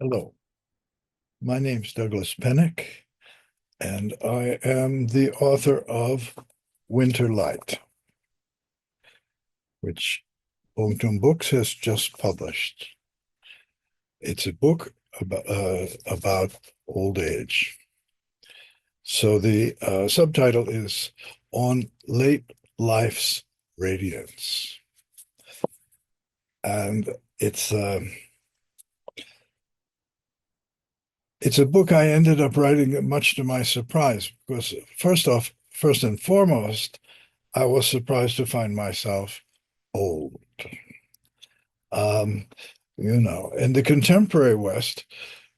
Hello, my name's Douglas Penick, and I am the author of Winter Light, which Boomtown Books has just published. It's a book about old age. So the subtitle is On Late Life's Radiance. And it's a book I ended up writing much to my surprise, because first and foremost, I was surprised to find myself old. Um, in the contemporary West,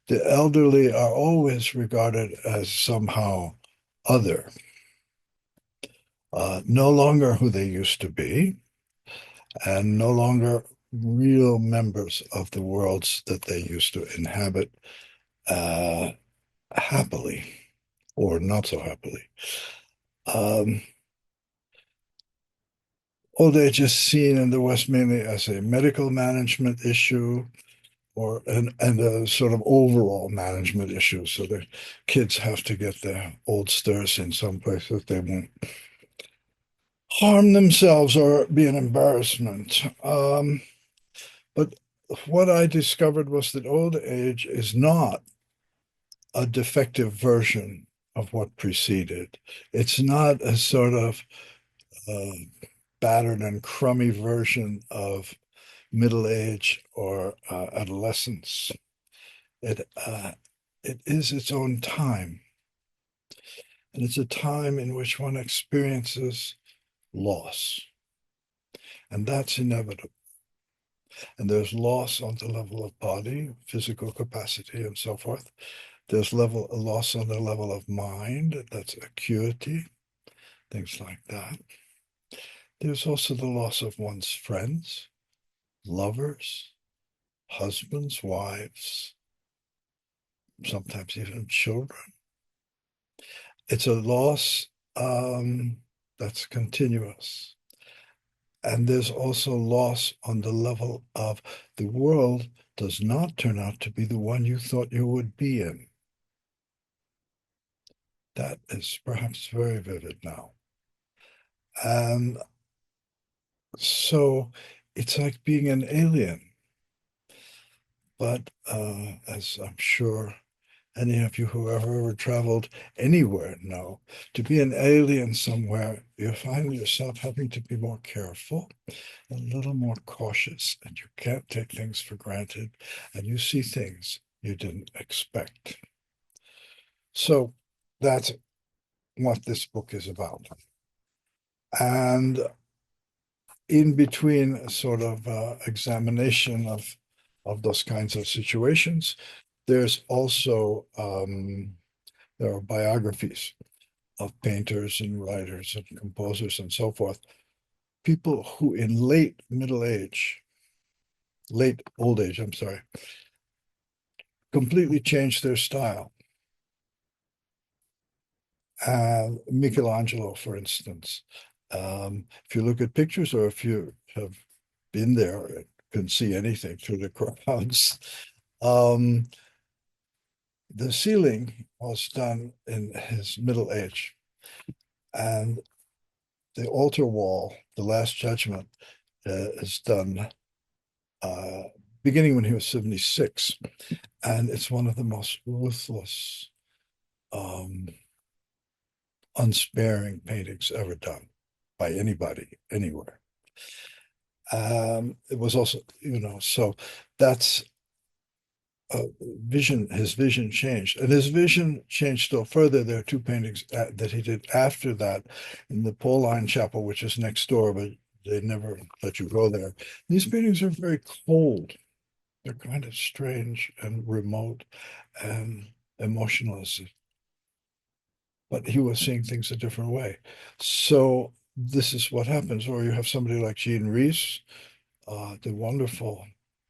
the elderly are always regarded as somehow other, no longer who they used to be, and no longer real members of the worlds that they used to inhabit uh, happily or not so happily. Um, Old age is seen in the West mainly as a medical management issue or and a sort of overall management issue. So the kids have to get their old stirs in some places. They won't harm themselves or be an embarrassment. But what I discovered was that old age is not a defective version of what preceded. It's not a sort of uh, battered and crummy version of middle age or adolescence. It it is its own time, and it's a time in which one experiences loss, and that's inevitable. And there's loss on the level of body, physical capacity, and so forth. There's loss on the level of mind, that's acuity, things like that. There's also the loss of one's friends, lovers, husbands, wives, sometimes even children. It's a loss that's continuous. And there's also loss on the level of the world does not turn out to be the one you thought you would be in. That is perhaps very vivid now. And so it's like being an alien. But as I'm sure any of you who have ever traveled anywhere know, to be an alien somewhere, you find yourself having to be more careful, a little more cautious, and you can't take things for granted, and you see things you didn't expect. So that's what this book is about. And in between sort of examination of those kinds of situations, there's also there are biographies of painters and writers and composers and so forth, people who in late old age, I'm sorry, completely changed their style. Michelangelo, for instance, if you look at pictures or if you have been there and can see anything through the crowds, um, the ceiling was done in his middle age. And the altar wall, the Last Judgment, is done uh, beginning when he was 76. And it's one of the most ruthless, um, unsparing paintings ever done by anybody, anywhere. It was also, so that's his vision changed. And his vision changed still further. There are two paintings that he did after that in the Pauline Chapel, which is next door, but they never let you go there. These paintings are very cold. They're kind of strange and remote and emotionless. But he was seeing things a different way. So this is what happens. Or you have somebody like Rhys, the wonderful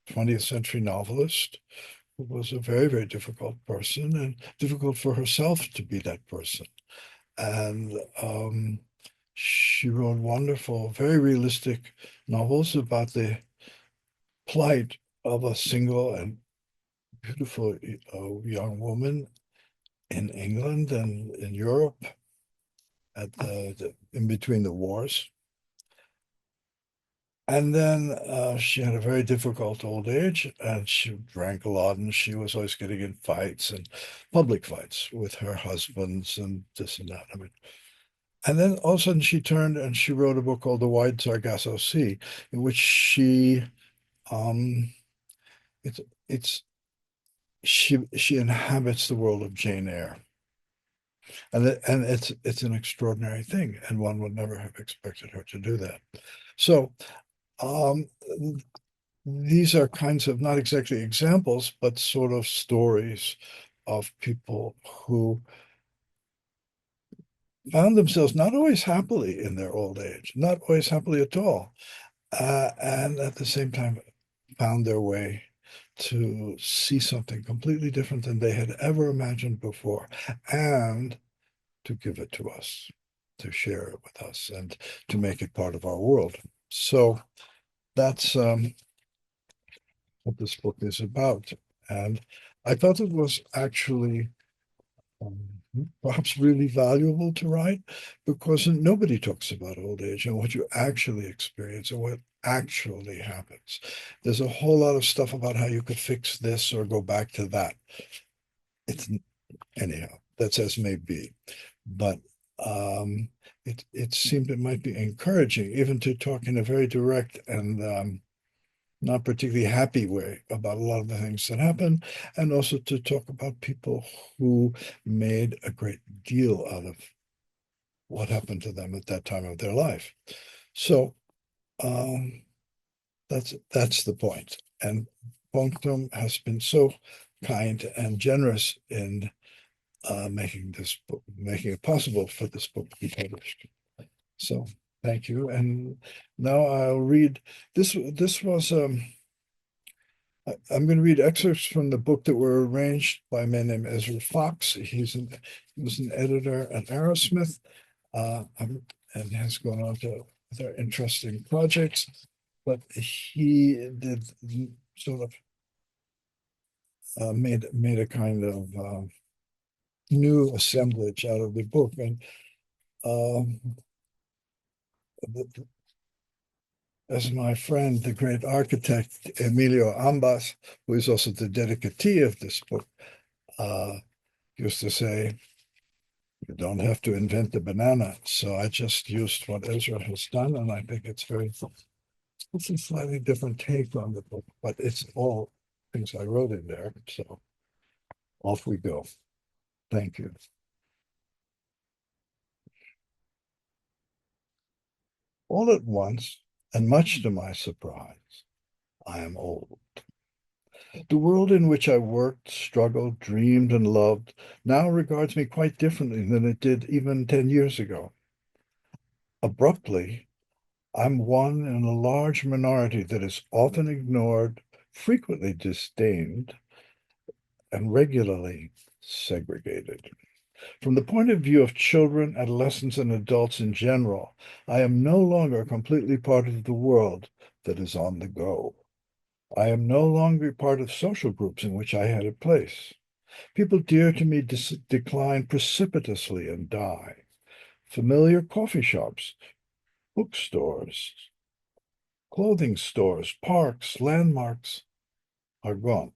20th century novelist, who was a very, very difficult person and difficult for herself to be that person. And she wrote wonderful, very realistic novels about the plight of a single and beautiful young woman in England and in Europe at in between the wars. And then she had a very difficult old age, and she drank a lot, and she was always getting in fights and public fights with her husbands and this and that. I mean, and then all of a sudden she turned and she wrote a book called The Wide Sargasso Sea, in which um, it's it's she inhabits the world of Jane Eyre, and it's an extraordinary thing, and one would never have expected her to do that. So um, these are kinds of not exactly examples, but sort of stories of people who found themselves not always happily in their old age, not always happily at all, and at the same time found their way to see something completely different than they had ever imagined before, and to give it to us, to share it with us, and to make it part of our world. So that's what this book is about. And I thought it was actually um, perhaps really valuable to write because nobody talks about old age and what you actually experience and what actually happens. There's a whole lot of stuff about how you could fix this or go back to that. It's anyhow, that's as may be. But it seemed it might be encouraging even to talk in a very direct and not particularly happy way about a lot of the things that happen, and also to talk about people who made a great deal out of what happened to them at that time of their life. So um, that's the point. And Punctum has been so kind and generous in making this book, making it possible for this book to be published. So thank you. And now I'll read this. This was I'm going to read excerpts from the book that were arranged by a man named Ezra Fox. He was an editor at Aerosmith, and has gone on to other interesting projects. But he did sort of made a kind of new assemblage out of the book, and um, as my friend, the great architect Emilio Ambas, who is also the dedicatee of this book, used to say, you don't have to invent the banana. So I just used what Ezra has done, and I think it's a slightly different take on the book, but it's all things I wrote in there. So off we go. Thank you. All at once, and much to my surprise, I am old. The world in which I worked, struggled, dreamed, and loved now regards me quite differently than it did even 10 years ago. Abruptly, I'm one in a large minority that is often ignored, frequently disdained, and regularly segregated. From the point of view of children, adolescents, and adults in general, I am no longer completely part of the world that is on the go. I am no longer part of social groups in which I had a place. People dear to me decline precipitously and die. Familiar coffee shops, bookstores, clothing stores, parks, landmarks are gone.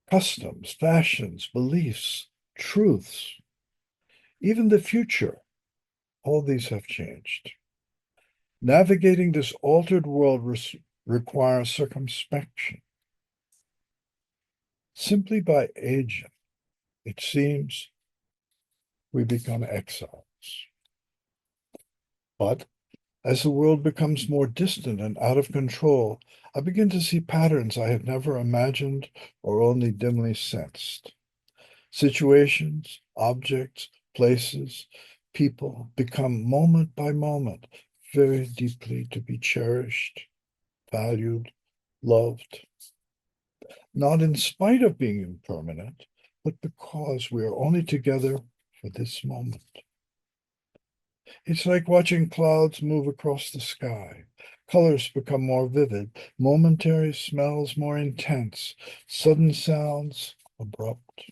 Customs, fashions, beliefs, truths, even the future, all these have changed. Navigating this altered world requires circumspection. Simply by aging, it seems we become exiles. But as the world becomes more distant and out of control, I begin to see patterns I have never imagined or only dimly sensed. Situations, objects, places, people become moment by moment very deeply to be cherished, valued, loved, not in spite of being impermanent, but because we are only together for this moment. It's like watching clouds move across the sky. Colors become more vivid, momentary smells more intense, sudden sounds abrupt.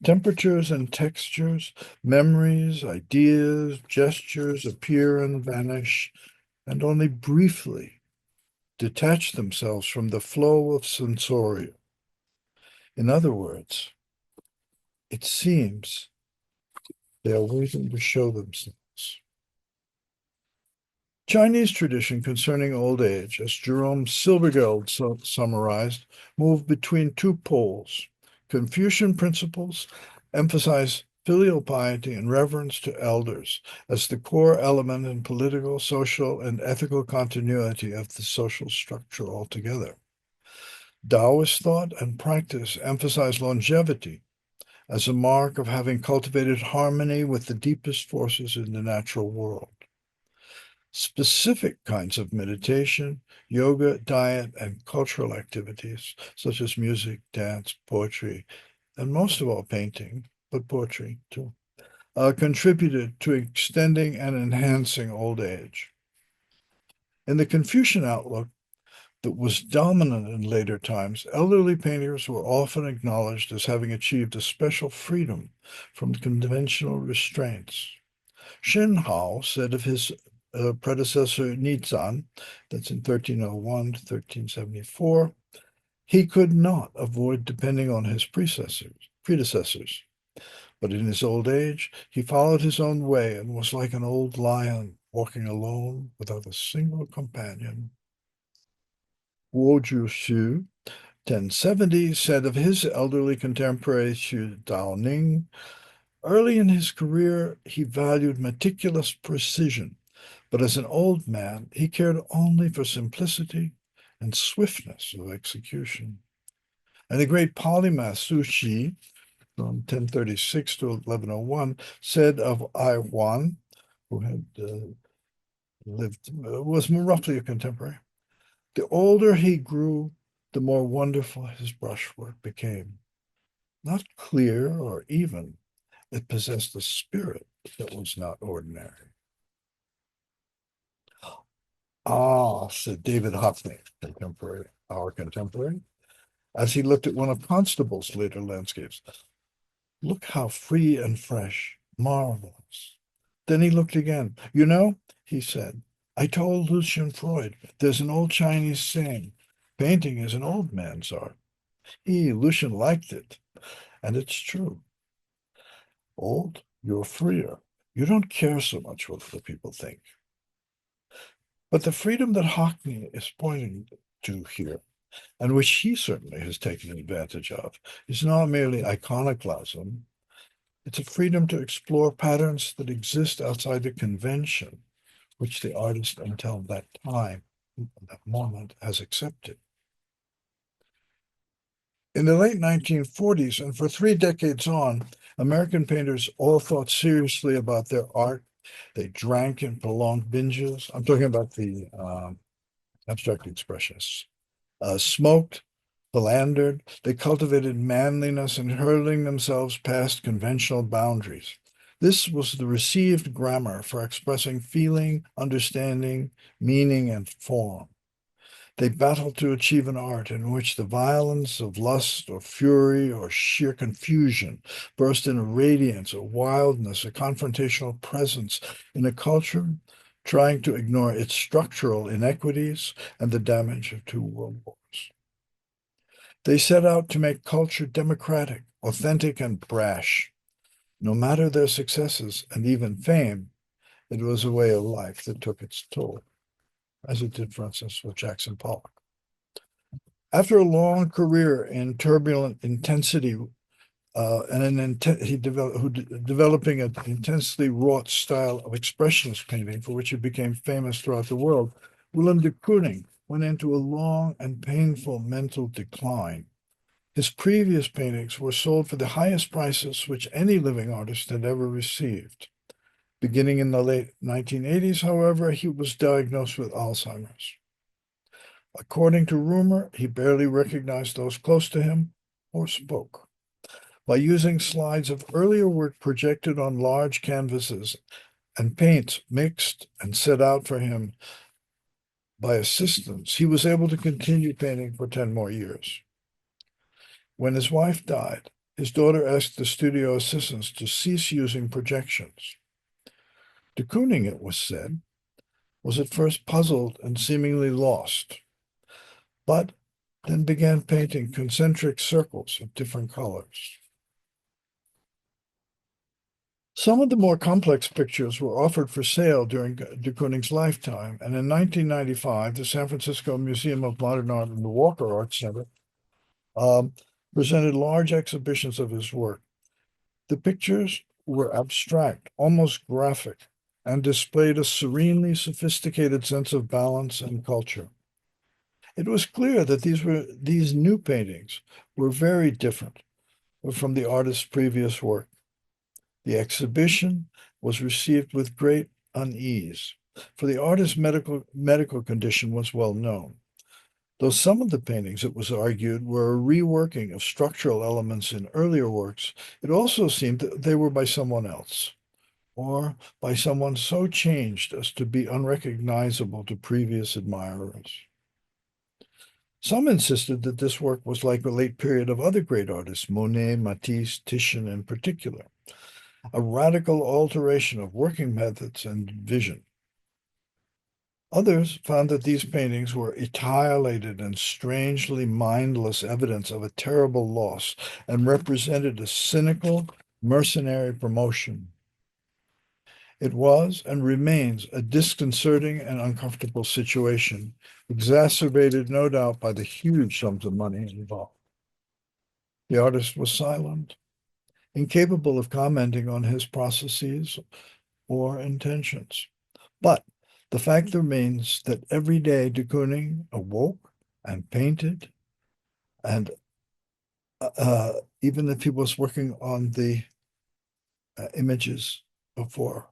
Temperatures and textures, memories, ideas, gestures appear and vanish, and only briefly detach themselves from the flow of sensorium. In other words, it seems they are waiting to show themselves. Chinese tradition concerning old age, as Jerome Silbergeld summarized, moved between two poles. Confucian principles emphasize filial piety and reverence to elders as the core element in political, social, and ethical continuity of the social structure altogether. Taoist thought and practice emphasize longevity as a mark of having cultivated harmony with the deepest forces in the natural world. Specific kinds of meditation, yoga, diet, and cultural activities, such as music, dance, poetry, and most of all painting, but poetry too, contributed to extending and enhancing old age. In the Confucian outlook that was dominant in later times, elderly painters were often acknowledged as having achieved a special freedom from conventional restraints. Shen Hao said of his predecessor Nizan, that's in 1301 to 1374, he could not avoid depending on his predecessors. But in his old age, he followed his own way and was like an old lion walking alone without a single companion. Wu Shu, 1070, said of his elderly contemporary Xu Daoning, early in his career, he valued meticulous precision, but as an old man, he cared only for simplicity and swiftness of execution. And the great polymath Su Shi, from 1036 to 1101, said of Ai Huan, who had was roughly a contemporary, the older he grew, the more wonderful his brushwork became. Not clear or even, it possessed a spirit that was not ordinary. Ah, said David Hockney, our contemporary, as he looked at one of Constable's later landscapes. Look how free and fresh, marvelous. Then he looked again. You know, he said, I told Lucian Freud, there's an old Chinese saying, painting is an old man's art. Lucian, liked it, and it's true. Old, you're freer. You don't care so much what other people think. But the freedom that Hockney is pointing to here, and which he certainly has taken advantage of, is not merely iconoclasm. It's a freedom to explore patterns that exist outside the convention, which the artist until that time, that moment, has accepted. In the late 1940s, and for 3 decades on, American painters all thought seriously about their art. They drank in prolonged binges. I'm talking about the abstract expressionists. Smoked, philandered. They cultivated manliness and hurling themselves past conventional boundaries. This was the received grammar for expressing feeling, understanding, meaning, and form. They battled to achieve an art in which the violence of lust or fury or sheer confusion burst in a radiance, a wildness, a confrontational presence in a culture trying to ignore its structural inequities and the damage of 2 world wars. They set out to make culture democratic, authentic, and brash. No matter their successes and even fame, it was a way of life that took its toll, as it did, for instance, with Jackson Pollock. After a long career in turbulent intensity, developing an intensely wrought style of expressionist painting, for which he became famous throughout the world, Willem de Kooning went into a long and painful mental decline. His previous paintings were sold for the highest prices which any living artist had ever received. Beginning in the late 1980s, however, he was diagnosed with Alzheimer's. According to rumor, he barely recognized those close to him or spoke. By using slides of earlier work projected on large canvases and paints mixed and set out for him by assistants, he was able to continue painting for 10 more years. When his wife died, his daughter asked the studio assistants to cease using projections. De Kooning, it was said, was at first puzzled and seemingly lost, but then began painting concentric circles of different colors. Some of the more complex pictures were offered for sale during de Kooning's lifetime, and in 1995, the San Francisco Museum of Modern Art and the Walker Art Center presented large exhibitions of his work. The pictures were abstract, almost graphic, and displayed a serenely sophisticated sense of balance and culture. It was clear that these new paintings were very different from the artist's previous work. The exhibition was received with great unease, for the artist's medical condition was well known. Though some of the paintings, it was argued, were a reworking of structural elements in earlier works, it also seemed that they were by someone else, or by someone so changed as to be unrecognizable to previous admirers. Some insisted that this work was like the late period of other great artists, Monet, Matisse, Titian in particular, a radical alteration of working methods and vision. Others found that these paintings were etiolated and strangely mindless evidence of a terrible loss and represented a cynical, mercenary promotion. It was and remains a disconcerting and uncomfortable situation, exacerbated no doubt by the huge sums of money involved. The artist was silent, incapable of commenting on his processes or intentions. But the fact remains that every day de Kooning awoke and painted, and even if he was working on the images before,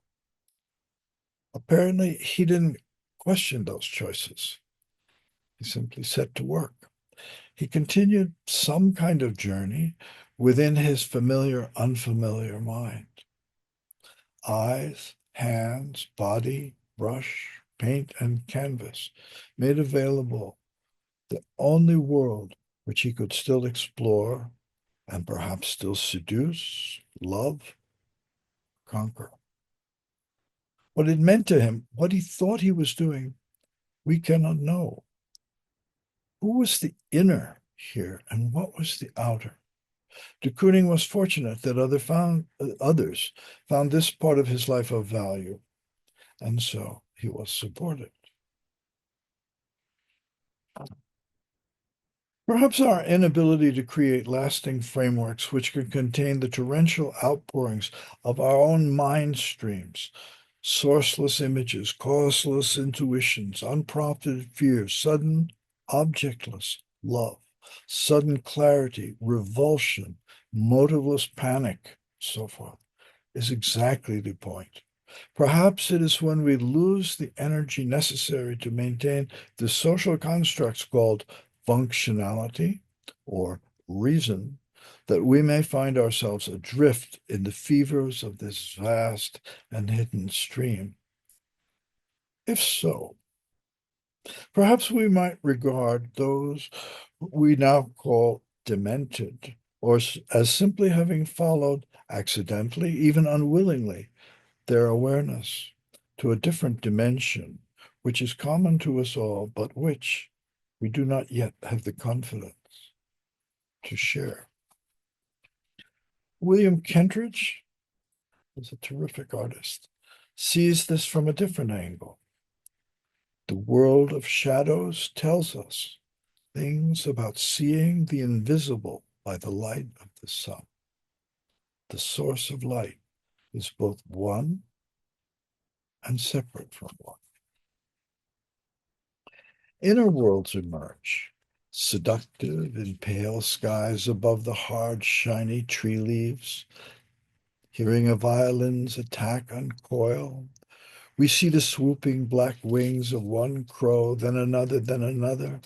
apparently he didn't question those choices. He simply set to work. He continued some kind of journey within his familiar, unfamiliar mind. Eyes, hands, body, brush, paint, and canvas made available the only world which he could still explore and perhaps still seduce, love, conquer. What it meant to him, what he thought he was doing, we cannot know. Who was the inner here and what was the outer? De Kooning was fortunate that others found this part of his life of value, and so he was supported. Perhaps our inability to create lasting frameworks which could contain the torrential outpourings of our own mind streams, sourceless images, causeless intuitions, unprompted fears, sudden objectless love, sudden clarity, revulsion, motiveless panic, so forth, is exactly the point. Perhaps it is when we lose the energy necessary to maintain the social constructs called functionality or reason that we may find ourselves adrift in the fevers of this vast and hidden stream. If so, perhaps we might regard those we now call demented, or as simply having followed accidentally, even unwillingly, their awareness to a different dimension, which is common to us all, but which we do not yet have the confidence to share. William Kentridge is a terrific artist, sees this from a different angle. The world of shadows tells us things about seeing the invisible by the light of the sun. The source of light is both one and separate from one. Inner worlds emerge, seductive in pale skies above the hard, shiny tree leaves. Hearing a violin's attack uncoil, we see the swooping black wings of one crow, then another,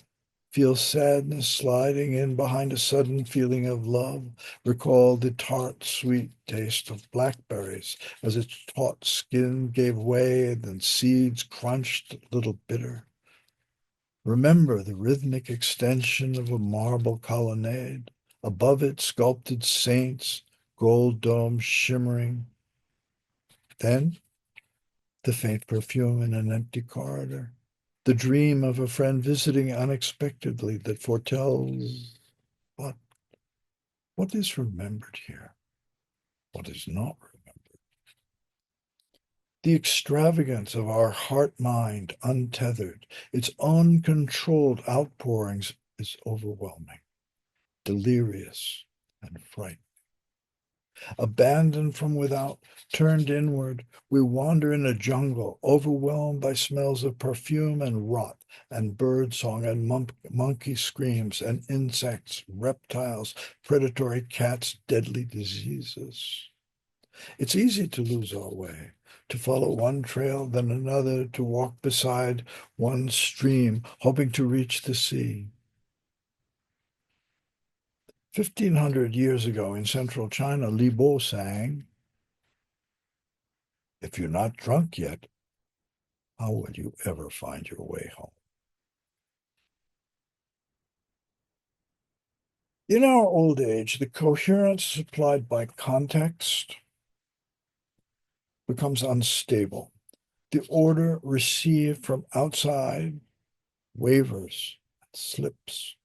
feel sadness sliding in behind a sudden feeling of love, recall the tart, sweet taste of blackberries as its taut skin gave way and then seeds crunched a little bitter. Remember the rhythmic extension of a marble colonnade, above it sculpted saints, gold domes shimmering. Then the faint perfume in an empty corridor, the dream of a friend visiting unexpectedly that foretells what, what is remembered here, what is not remembered. The extravagance of our heart-mind untethered, its uncontrolled outpourings is overwhelming, delirious, and frightening. Abandoned from without, turned inward, we wander in a jungle, overwhelmed by smells of perfume and rot, and bird song and monkey screams, and insects, reptiles, predatory cats, deadly diseases. It's easy to lose our way, to follow one trail, then another, to walk beside one stream, hoping to reach the sea. 1,500 years ago in central China, Li Bo sang, "If you're not drunk yet, how will you ever find your way home?" In our old age, the coherence supplied by context becomes unstable. The order received from outside wavers and slips.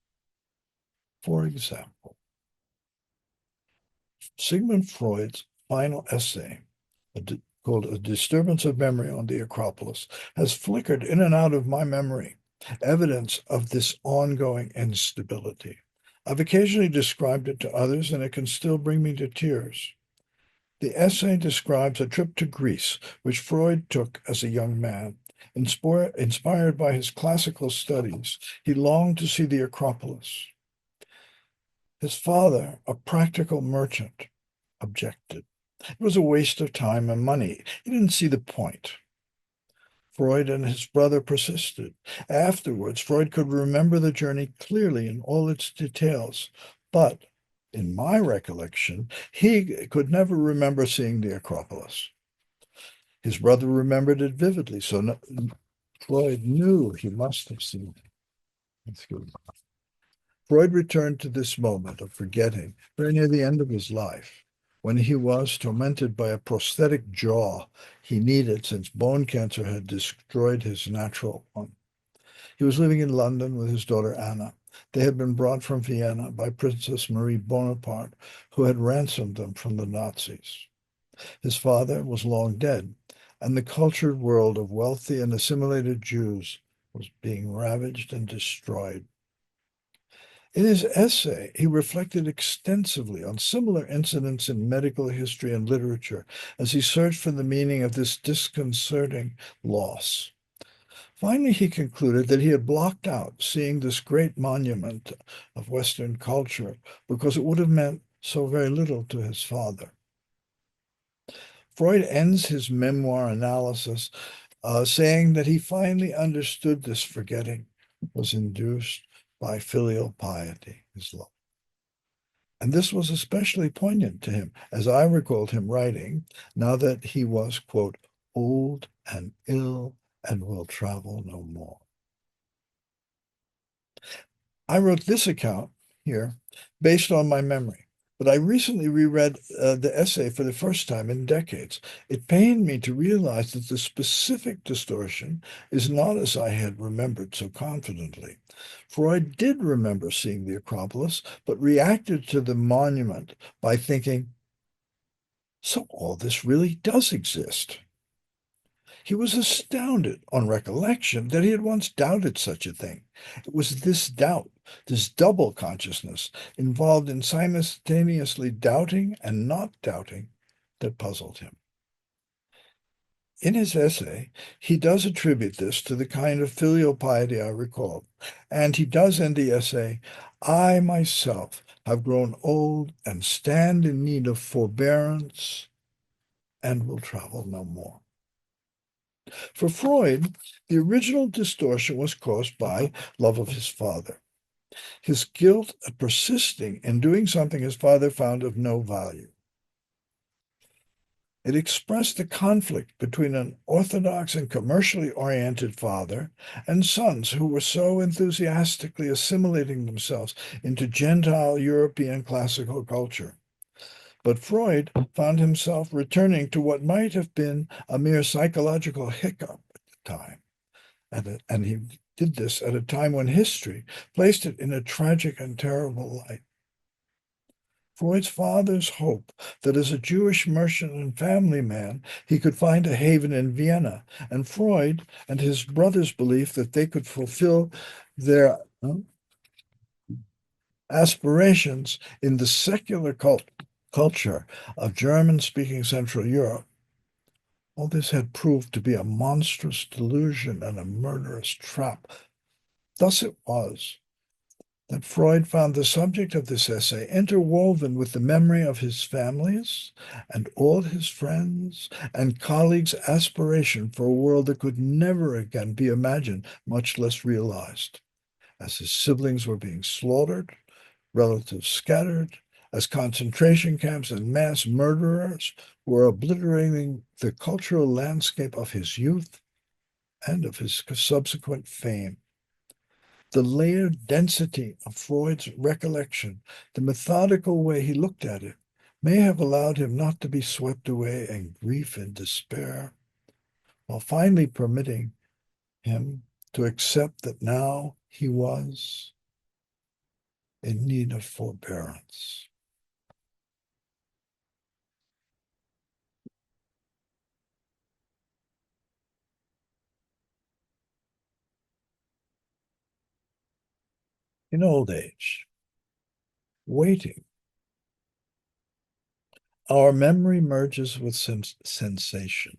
For example, Sigmund Freud's final essay, called A Disturbance of Memory on the Acropolis, has flickered in and out of my memory, evidence of this ongoing instability. I've occasionally described it to others, and it can still bring me to tears. The essay describes a trip to Greece, which Freud took as a young man. Inspired by his classical studies, he longed to see the Acropolis. His father, a practical merchant, objected. It was a waste of time and money. He didn't see the point. Freud and his brother persisted. Afterwards, Freud could remember the journey clearly in all its details, but in my recollection, he could never remember seeing the Acropolis. His brother remembered it vividly, so Freud knew he must have seen it. Freud returned to this moment of forgetting very near the end of his life, when he was tormented by a prosthetic jaw he needed since bone cancer had destroyed his natural one. He was living in London with his daughter Anna. They had been brought from Vienna by Princess Marie Bonaparte, who had ransomed them from the Nazis. His father was long dead, and the cultured world of wealthy and assimilated Jews was being ravaged and destroyed. In his essay, he reflected extensively on similar incidents in medical history and literature as he searched for the meaning of this disconcerting loss. Finally, he concluded that he had blocked out seeing this great monument of Western culture because it would have meant so very little to his father. Freud ends his memoir analysis saying that he finally understood this forgetting was induced by filial piety, his love. And this was especially poignant to him, as I recalled him writing, now that he was, quote, old and ill and will travel no more. I wrote this account here based on my memory, but I recently reread the essay for the first time in decades. It pained me to realize that the specific distortion is not as I had remembered so confidently. Freud did remember seeing the Acropolis, but reacted to the monument by thinking, so all this really does exist. He was astounded on recollection that he had once doubted such a thing. It was this doubt, this double consciousness, involved in simultaneously doubting and not doubting, that puzzled him. In his essay, he does attribute this to the kind of filial piety I recalled, and he does end the essay, I myself have grown old and stand in need of forbearance and will travel no more. For Freud, the original distortion was caused by love of his father, his guilt at persisting in doing something his father found of no value. It expressed the conflict between an orthodox and commercially oriented father and sons who were so enthusiastically assimilating themselves into Gentile European classical culture. But Freud found himself returning to what might have been a mere psychological hiccup at the time. And he did this at a time when history placed it in a tragic and terrible light. Freud's father's hope that as a Jewish merchant and family man, he could find a haven in Vienna, and Freud and his brother's belief that they could fulfill their aspirations in the secular culture of German-speaking Central Europe. All this had proved to be a monstrous delusion and a murderous trap. Thus it was that Freud found the subject of this essay interwoven with the memory of his families and all his friends and colleagues' aspiration for a world that could never again be imagined, much less realized. As his siblings were being slaughtered, relatives scattered, as concentration camps and mass murderers were obliterating the cultural landscape of his youth and of his subsequent fame. The layered density of Freud's recollection, the methodical way he looked at it, may have allowed him not to be swept away in grief and despair, while finally permitting him to accept that now he was in need of forbearance. In old age, waiting, our memory merges with sensation.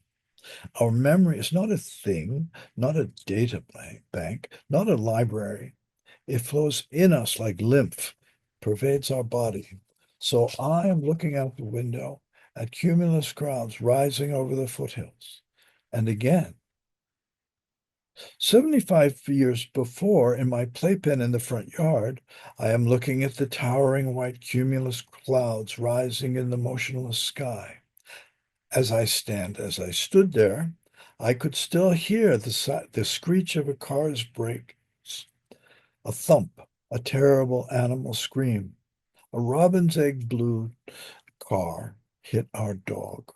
Our memory is not a thing, not a data bank, not a library. It flows in us like lymph, pervades our body. So I am looking out the window at cumulus clouds rising over the foothills. And again, 75 years before, in my playpen in the front yard, I am looking at the towering white cumulus clouds rising in the motionless sky. As I stood there, I could still hear the screech of a car's brakes, a thump, a terrible animal scream. A robin's egg blue car hit our dog.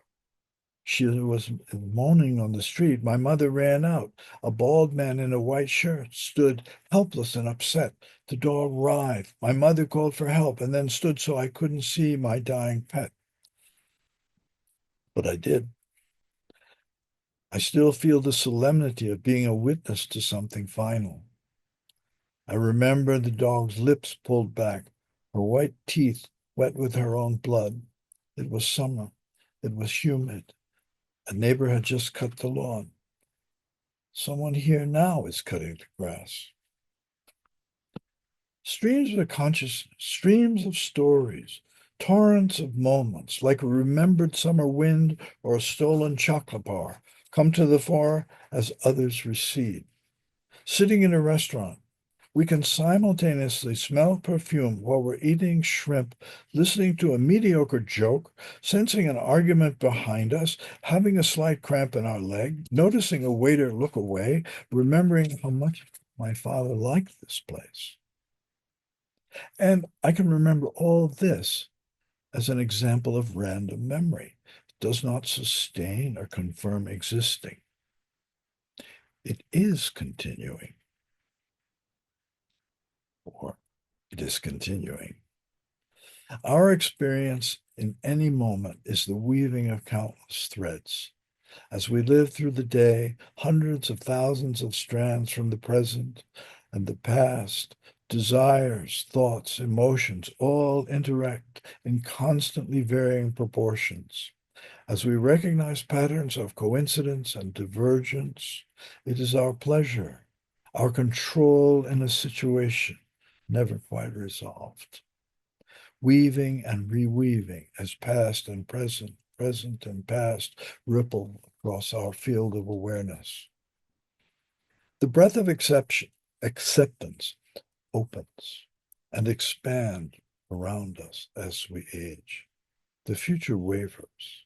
She was moaning on the street. My mother ran out. A bald man in a white shirt stood helpless and upset. The dog writhed. My mother called for help and then stood so I couldn't see my dying pet. But I did. I still feel the solemnity of being a witness to something final. I remember the dog's lips pulled back, her white teeth wet with her own blood. It was summer. It was humid. A neighbor had just cut the lawn. Someone here now is cutting the grass. Streams of consciousness, streams of stories, torrents of moments, like a remembered summer wind or a stolen chocolate bar, come to the fore as others recede. Sitting in a restaurant, we can simultaneously smell perfume while we're eating shrimp, listening to a mediocre joke, sensing an argument behind us, having a slight cramp in our leg, noticing a waiter look away, remembering how much my father liked this place. And I can remember all this as an example of random memory. It does not sustain or confirm existing. It is continuing, or it is continuing. Our experience in any moment is the weaving of countless threads. As we live through the day, hundreds of thousands of strands from the present and the past, desires, thoughts, emotions, all interact in constantly varying proportions. As we recognize patterns of coincidence and divergence, it is our pleasure, our control in a situation, never quite resolved, weaving and reweaving as past and present, present and past ripple across our field of awareness. The breath of acceptance opens and expands around us as we age. The future wavers.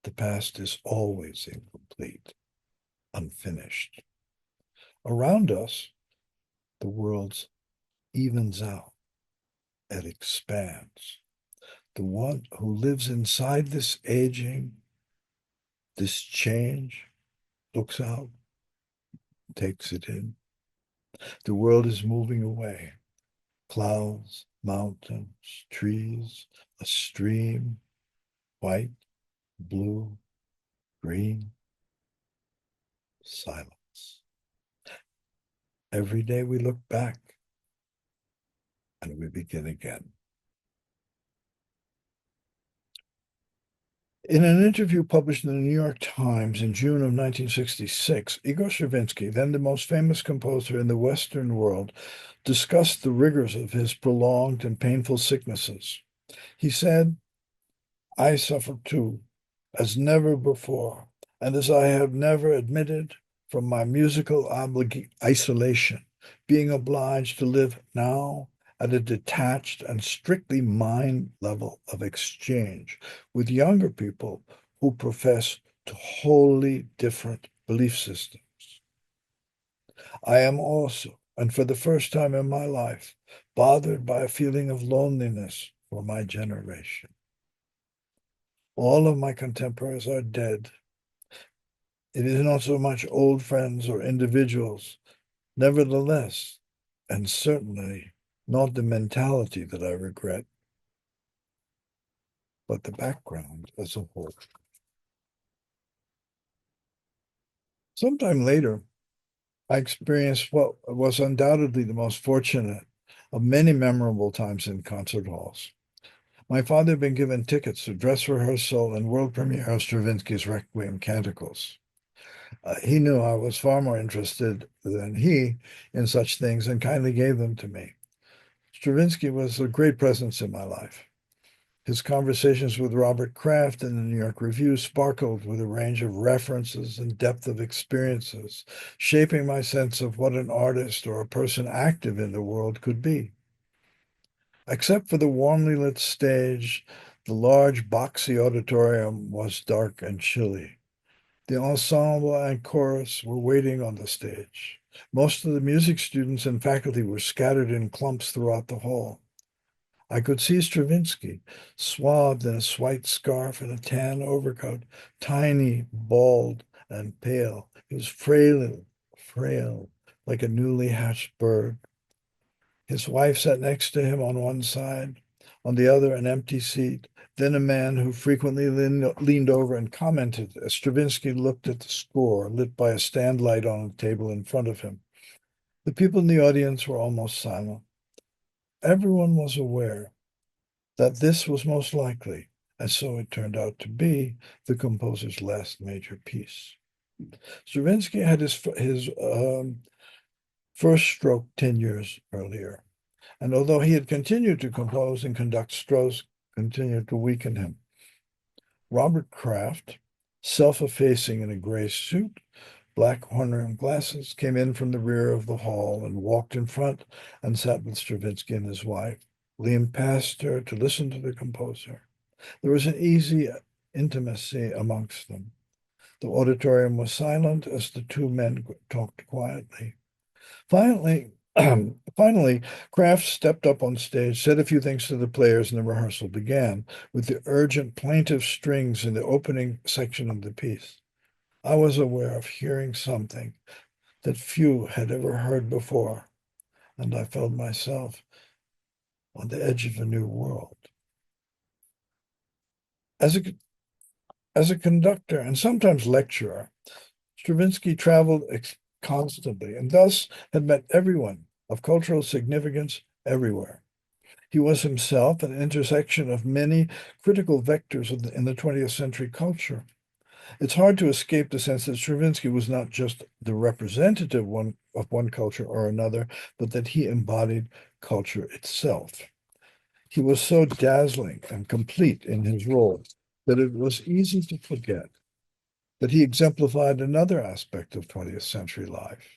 The past is always incomplete, unfinished. Around us, the world evens out, it expands. The one who lives inside this aging, this change, looks out, takes it in. The world is moving away. Clouds, mountains, trees, a stream, white, blue, green, silence. Every day we look back and we begin again. In an interview published in the New York Times in June of 1966, Igor Stravinsky, then the most famous composer in the Western world, discussed the rigors of his prolonged and painful sicknesses. He said, "I suffer too, as never before, and as I have never admitted from my musical isolation, being obliged to live now at a detached and strictly mind level of exchange with younger people who profess to wholly different belief systems. I am also, and for the first time in my life, bothered by a feeling of loneliness for my generation. All of my contemporaries are dead. It is not so much old friends or individuals, nevertheless, and certainly not the mentality that I regret, but the background as a whole." Sometime later, I experienced what was undoubtedly the most fortunate of many memorable times in concert halls. My father had been given tickets to dress rehearsal and world premiere of Stravinsky's Requiem Canticles. He knew I was far more interested than he in such things and kindly gave them to me. Stravinsky was a great presence in my life. His conversations with Robert Kraft in the New York Review sparkled with a range of references and depth of experiences, shaping my sense of what an artist or a person active in the world could be. Except for the warmly lit stage, the large, boxy auditorium was dark and chilly. The ensemble and chorus were waiting on the stage. Most of the music students and faculty were scattered in clumps throughout the hall. I could see Stravinsky, swathed in a white scarf and a tan overcoat, tiny, bald, and pale. He was frail, like a newly hatched bird. His wife sat next to him on one side, on the other, an empty seat. Then a man who frequently leaned over and commented as Stravinsky looked at the score, lit by a stand light on a table in front of him. The people in the audience were almost silent. Everyone was aware that this was most likely, and so it turned out to be, the composer's last major piece. Stravinsky had his first stroke 10 years earlier, and although he had continued to compose and conduct, strokes continued to weaken him. Robert Kraft, self-effacing in a gray suit, black horn-rimmed glasses, came in from the rear of the hall and walked in front and sat with Stravinsky and his wife, leaned past her to listen to the composer. There was an easy intimacy amongst them. The auditorium was silent as the two men talked quietly. Finally, Kraft stepped up on stage, said a few things to the players, and the rehearsal began with the urgent, plaintive strings in the opening section of the piece. I was aware of hearing something that few had ever heard before, and I felt myself on the edge of a new world. As a conductor and sometimes lecturer, Stravinsky traveled constantly and thus had met everyone of cultural significance everywhere. He was himself an intersection of many critical vectors in the 20th century culture. It's hard to escape the sense that Stravinsky was not just the representative of one culture or another, but that he embodied culture itself. He was so dazzling and complete in his role that it was easy to forget that he exemplified another aspect of 20th century life.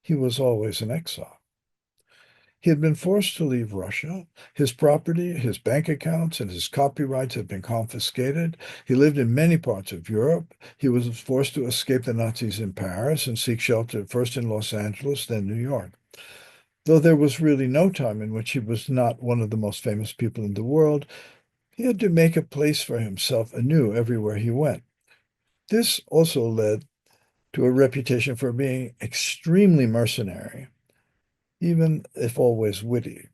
He was always in exile. He had been forced to leave Russia. His property, his bank accounts, and his copyrights had been confiscated. He lived in many parts of Europe. He was forced to escape the Nazis in Paris and seek shelter first in Los Angeles, then New York. Though there was really no time in which he was not one of the most famous people in the world, he had to make a place for himself anew everywhere he went. This also led to a reputation for being extremely mercenary, even if always witty.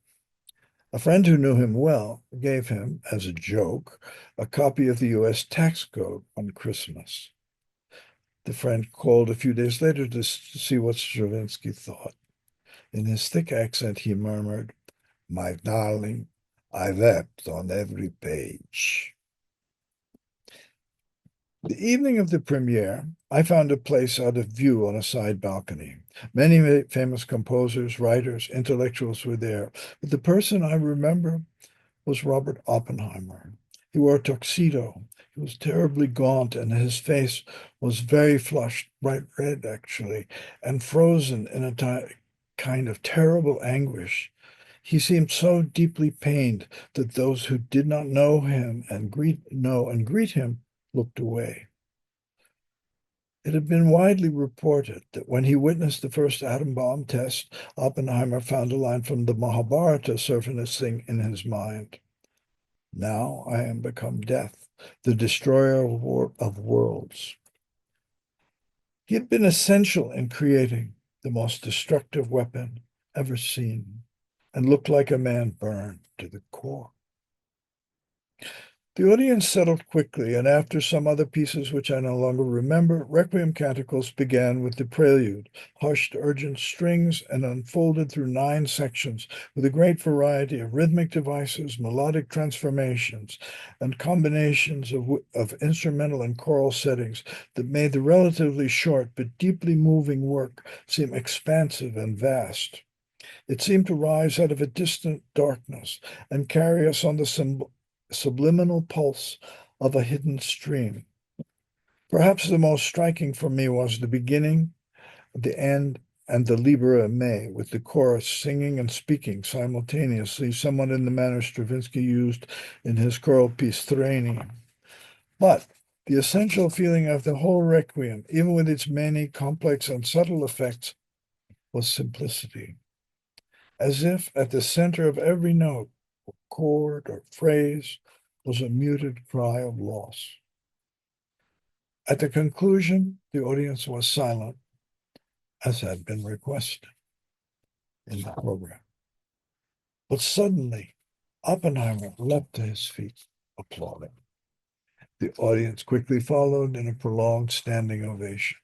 A friend who knew him well gave him, as a joke, a copy of the U.S. tax code on Christmas. The friend called a few days later to see what Stravinsky thought. In his thick accent, he murmured, "My darling, I wept on every page." The evening of the premiere, I found a place out of view on a side balcony. Many famous composers, writers, intellectuals were there, but the person I remember was Robert Oppenheimer. He wore a tuxedo. He was terribly gaunt, and his face was very flushed, bright red actually, and frozen in a kind of terrible anguish. He seemed so deeply pained that those who did not know him and greet him looked away. It had been widely reported that when he witnessed the first atom bomb test, Oppenheimer found a line from the Mahabharata surfacing in his mind. "Now I am become death, the destroyer of worlds." He had been essential in creating the most destructive weapon ever seen and looked like a man burned to the core. The audience settled quickly, and after some other pieces which I no longer remember, Requiem canticles began with the prelude, hushed urgent strings, and unfolded through 9 sections with a great variety of rhythmic devices, melodic transformations, and combinations of instrumental and choral settings that made the relatively short but deeply moving work seem expansive and vast. It seemed to rise out of a distant darkness and carry us on the subliminal pulse of a hidden stream. Perhaps the most striking for me was the beginning, the end, and the Libera Me, with the chorus singing and speaking simultaneously, somewhat in the manner Stravinsky used in his choral piece Threnii. But the essential feeling of the whole Requiem, even with its many complex and subtle effects, was simplicity. As if at the center of every note, chord, or phrase was a muted cry of loss. At the conclusion, the audience was silent, as had been requested in the program. But suddenly, Oppenheimer leapt to his feet, applauding. The audience quickly followed in a prolonged standing ovation.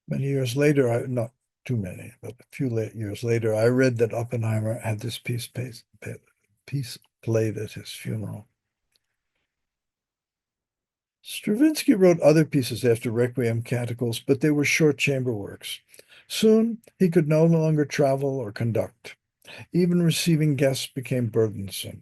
Many years later, not too many, but a few years later, I read that Oppenheimer had this piece played at his funeral. Stravinsky wrote other pieces after Requiem canticles, but they were short chamber works. Soon he could no longer travel or conduct. Even receiving guests became burdensome.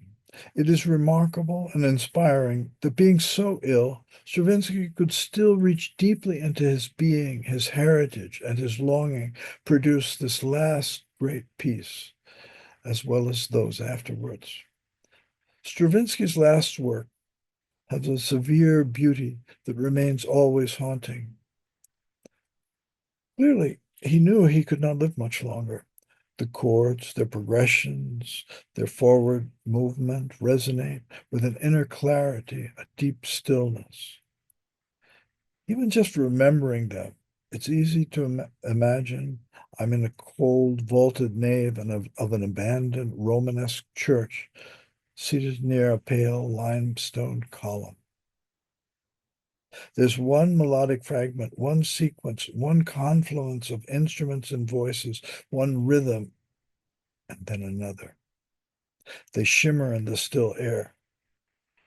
It is remarkable and inspiring that being so ill, Stravinsky could still reach deeply into his being, his heritage, and his longing produce this last great piece, as well as those afterwards. Stravinsky's last work has a severe beauty that remains always haunting. Clearly, he knew he could not live much longer. The chords, their progressions, their forward movement resonate with an inner clarity, a deep stillness. Even just remembering them, it's easy to imagine I'm in a cold, vaulted nave of an abandoned Romanesque church, seated near a pale limestone column. There's one melodic fragment, one sequence, one confluence of instruments and voices, one rhythm, and then another. They shimmer in the still air.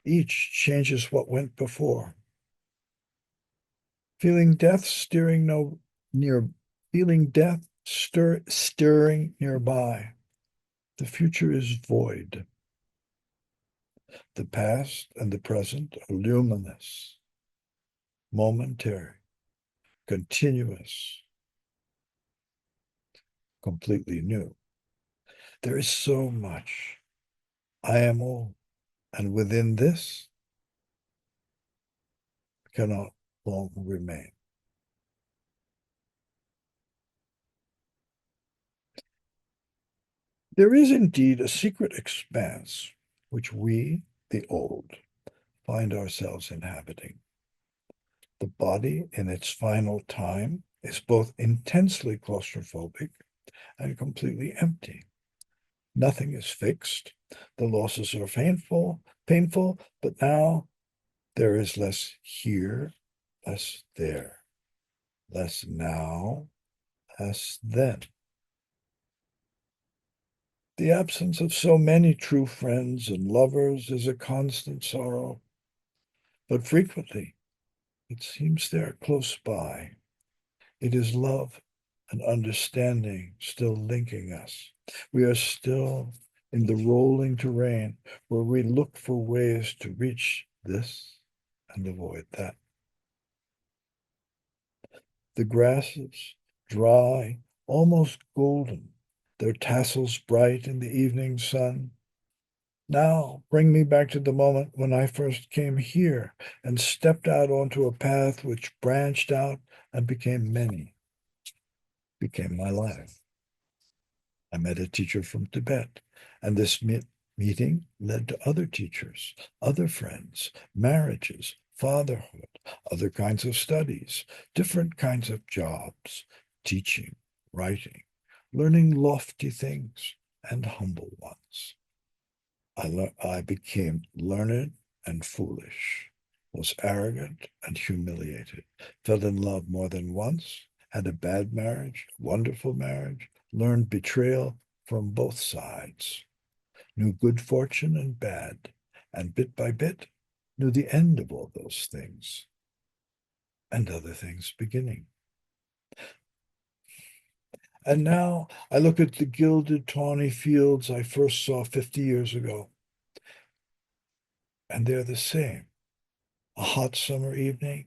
Each changes what went before. Feeling death steering no near, feeling death stirring nearby. The future is void. The past and the present are luminous, momentary, continuous, completely new. There is so much. I am all, and within this cannot long remain. There is indeed a secret expanse which we, the old, find ourselves inhabiting. The body in its final time is both intensely claustrophobic and completely empty. Nothing is fixed. The losses are painful, but now there is less here, less there, less now, less then. The absence of so many true friends and lovers is a constant sorrow, but frequently it seems they're close by. It is love and understanding still linking us. We are still in the rolling terrain where we look for ways to reach this and avoid that. The grasses, dry, almost golden, their tassels bright in the evening sun. Now bring me back to the moment when I first came here and stepped out onto a path which branched out and became many, became my life. I met a teacher from Tibet, and this meeting led to other teachers, other friends, marriages, fatherhood, other kinds of studies, different kinds of jobs, teaching, writing, learning lofty things and humble ones. I became learned and foolish, was arrogant and humiliated, fell in love more than once, had a bad marriage, a wonderful marriage, learned betrayal from both sides, knew good fortune and bad, and bit by bit knew the end of all those things and other things beginning. And now I look at the gilded, tawny fields I first saw 50 years ago, and they're the same. A hot summer evening,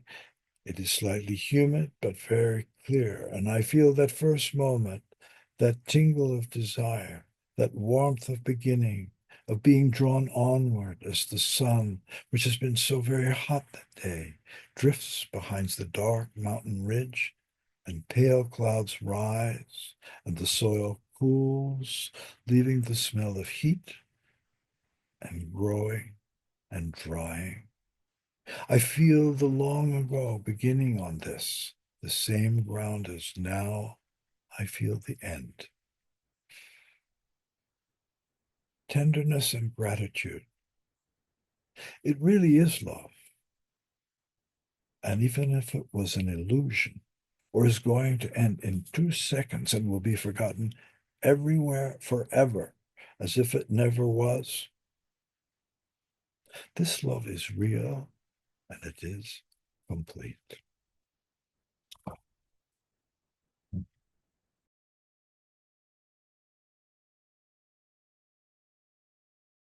it is slightly humid, but very clear, and I feel that first moment, that tingle of desire, that warmth of beginning, of being drawn onward as the sun, which has been so very hot that day, drifts behind the dark mountain ridge, and pale clouds rise, and the soil cools, leaving the smell of heat and growing and drying. I feel the long ago beginning on this, the same ground as now I feel the end. Tenderness and gratitude. It really is love. And even if it was an illusion or is going to end in 2 seconds and will be forgotten everywhere forever, as if it never was, this love is real and it is complete.